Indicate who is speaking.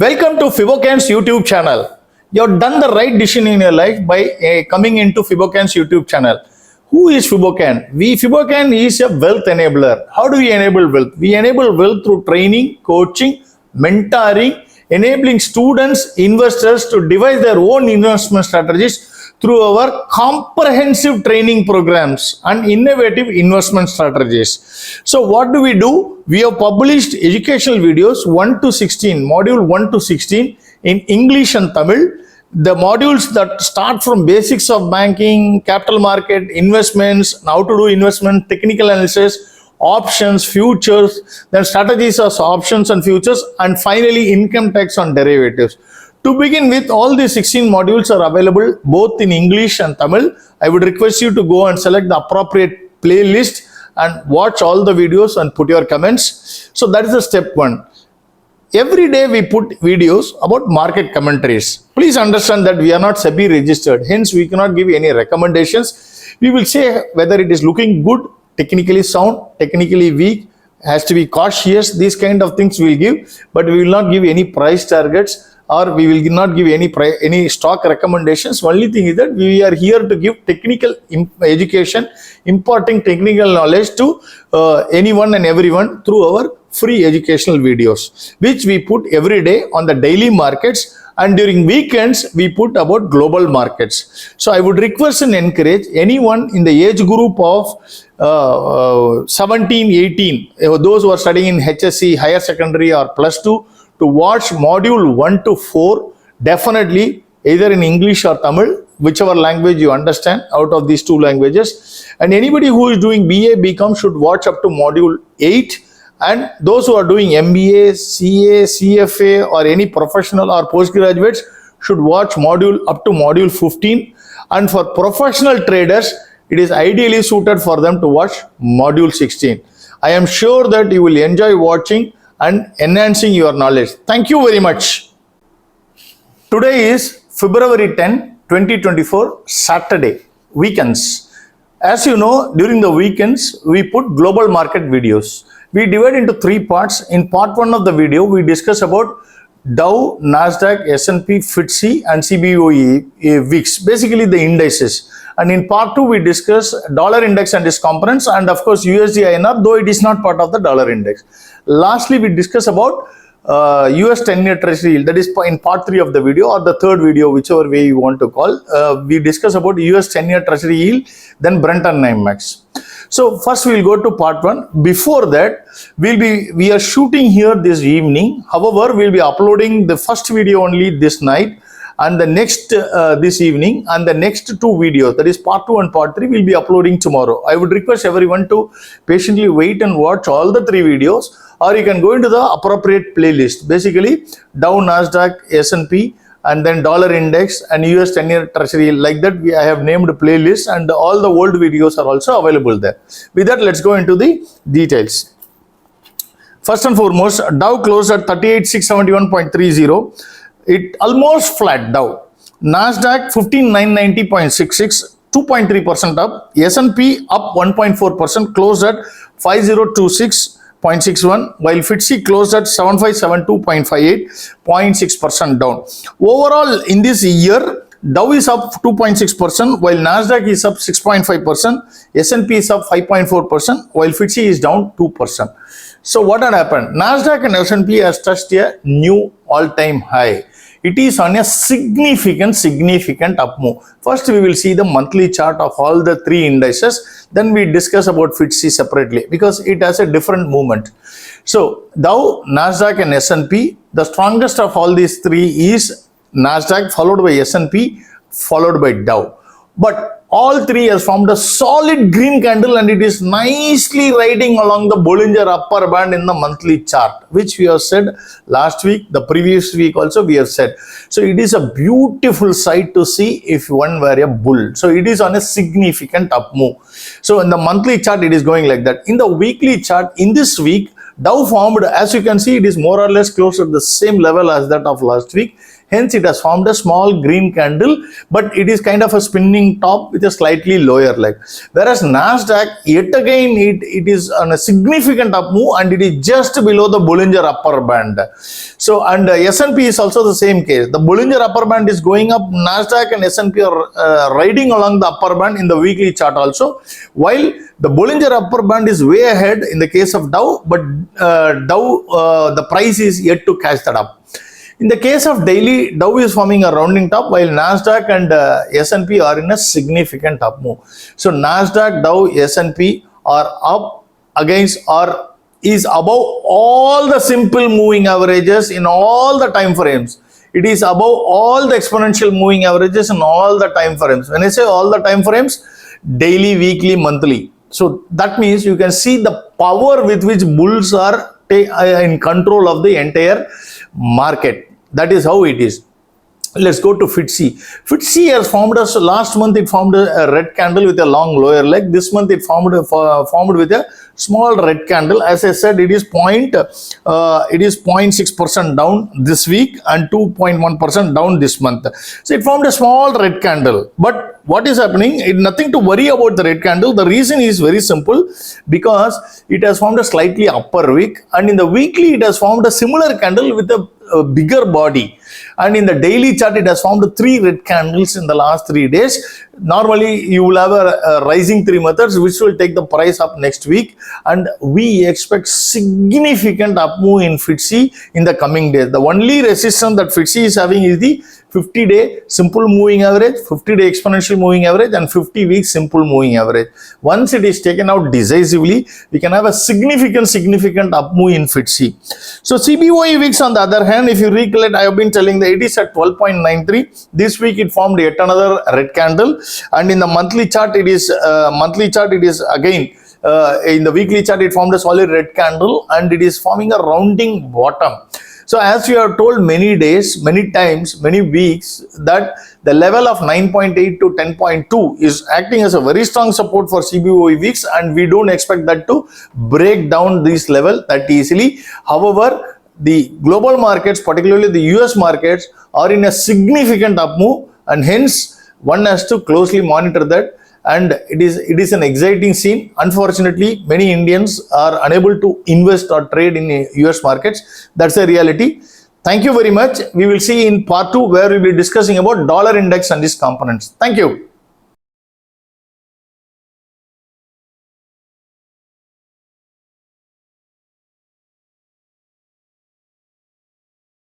Speaker 1: Welcome to Fibocan's YouTube channel. You have done the right decision in your life by coming into Fibocan's YouTube channel. Who is Fibocan? Fibocan is a wealth enabler. How do we enable wealth? We enable wealth through training, coaching, mentoring, enabling students, investors to devise their own investment strategies through our comprehensive training programs and innovative investment strategies. So what do? We have published educational videos 1 to 16, module 1 to 16 in English and Tamil. The modules that start from basics of banking, capital market, investments, how to do investment, technical analysis, options, futures, then strategies of options and futures, and finally income tax on derivatives. To begin with, all these 16 modules are available both in English and Tamil. I would request you to go and select the appropriate playlist and watch all the videos and put your comments. So that is the step one. Every day we put videos about market commentaries. Please understand that we are not SEBI registered. Hence, we cannot give any recommendations. We will say whether it is looking good, technically sound, technically weak, has to be cautious. These kind of things we will give, but we will not give any price targets, or we will not give any stock recommendations. Only thing is that we are here to give technical education, imparting technical knowledge to anyone and everyone through our free educational videos, which we put every day on the daily markets, and during weekends we put about global markets. So I would request and encourage anyone in the age group of 17, 18, those who are studying in HSC, higher secondary or plus 2, to watch module 1 to 4, definitely either in English or Tamil, whichever language you understand out of these two languages. And anybody who is doing BA, BCom should watch up to module 8. And those who are doing MBA, CA, CFA or any professional or postgraduates should watch up to module 15. And for professional traders, it is ideally suited for them to watch module 16. I am sure that you will enjoy watching and enhancing your knowledge. Thank you very much. Today is February 10, 2024, Saturday, weekends. As you know, during the weekends, we put global market videos. We divide into 3 parts. In part 1 of the video, we discuss about Dow, Nasdaq, S&P FTSE and CBOE VIX, basically the indices. And in part 2, we discuss dollar index and its components, and of course USD INR, though it is not part of the dollar index. Lastly, we discuss about US 10-year treasury yield. That is in part 3 of the video, or the third video, whichever way you want to call. We discuss about US 10-year treasury yield, then Brent and NYMEX. So first we will go to part 1. Before that, we are shooting here this evening. However, we will be uploading the first video only this night, and the next this evening, and the next 2 videos, that is part 2 and part 3, will be uploading tomorrow. I would request everyone to patiently wait and watch all the 3 videos, or you can go into the appropriate playlist. Basically, Dow, Nasdaq, S&P, and then dollar index and US 10-year treasury. Like that, I have named a playlist, and all the old videos are also available there. With that, let's go into the details. First and foremost, Dow closed at 38,671.30. It almost flat Dow. Nasdaq 15,990.66, 2.3% up. S&P up 1.4%, closed at 5026.61, while FTSE closed at 7572.58, 0.6% down. Overall, in this year, Dow is up 2.6%, while Nasdaq is up 6.5%, S&P is up 5.4%, while FTSE is down 2%. So what had happened? Nasdaq and S&P has touched a new all-time high. It is on a significant up move. First, we will see the monthly chart of all the 3 indices. Then we discuss about FTSE separately, because it has a different movement. So Dow, Nasdaq and S&P, the strongest of all these 3 is Nasdaq, followed by S&P, followed by Dow. But all 3 has formed a solid green candle, and it is nicely riding along the Bollinger Upper Band in the monthly chart, which we have said last week, the previous week also we have said. So it is a beautiful sight to see if one were a bull. So it is on a significant up move. So in the monthly chart, it is going like that. In the weekly chart, in this week, Dow formed, as you can see, it is more or less close at the same level as that of last week. Hence, it has formed a small green candle, but it is kind of a spinning top with a slightly lower leg. Whereas Nasdaq, yet again, it is on a significant up move and it is just below the Bollinger Upper Band. So, and S&P is also the same case. The Bollinger Upper Band is going up. Nasdaq and S&P are riding along the upper band in the weekly chart also. While the Bollinger Upper Band is way ahead in the case of Dow, but Dow, the price is yet to catch that up. In the case of daily, Dow is forming a rounding top, while Nasdaq and S&P are in a significant up move. So Nasdaq, Dow, S&P are up against or is above all the simple moving averages in all the time frames. It is above all the exponential moving averages in all the time frames. When I say all the time frames, daily, weekly, monthly. So that means you can see the power with which bulls are in control of the entire market. That is how it is. Let's go to FTSE. FTSE has formed us last month. It formed a red candle with a long lower leg. This month it formed with a small red candle. As I said, it is 0.6% down this week and 2.1% down this month. So it formed a small red candle. But what is happening? Nothing to worry about the red candle. The reason is very simple, because it has formed a slightly upper wick, and in the weekly it has formed a similar candle with a bigger body, and in the daily chart it has formed 3 red candles in the last 3 days. Normally you will have a rising 3 methods which will take the price up next week, and we expect significant up move in FTSE in the coming days. The only resistance that FTSE is having is the 50-day simple moving average, 50-day exponential moving average, and 50-week simple moving average. Once it is taken out decisively, we can have a significant up move in FTSE. So CBOE VIX, on the other hand, if you recollect, I have been telling that it is at 12.93. This week it formed yet another red candle, and in the monthly chart it is again. In the weekly chart, it formed a solid red candle and it is forming a rounding bottom. So as you have told many days, many times, many weeks, that the level of 9.8 to 10.2 is acting as a very strong support for CBOE VIX, and we don't expect that to break down this level that easily. However, the global markets, particularly the US markets, are in a significant up move, and hence one has to closely monitor that. And it is an exciting scene. Unfortunately, many Indians are unable to invest or trade in US markets. That's a reality. Thank you very much. We will see in part 2, where we will be discussing about dollar index and its components. Thank you.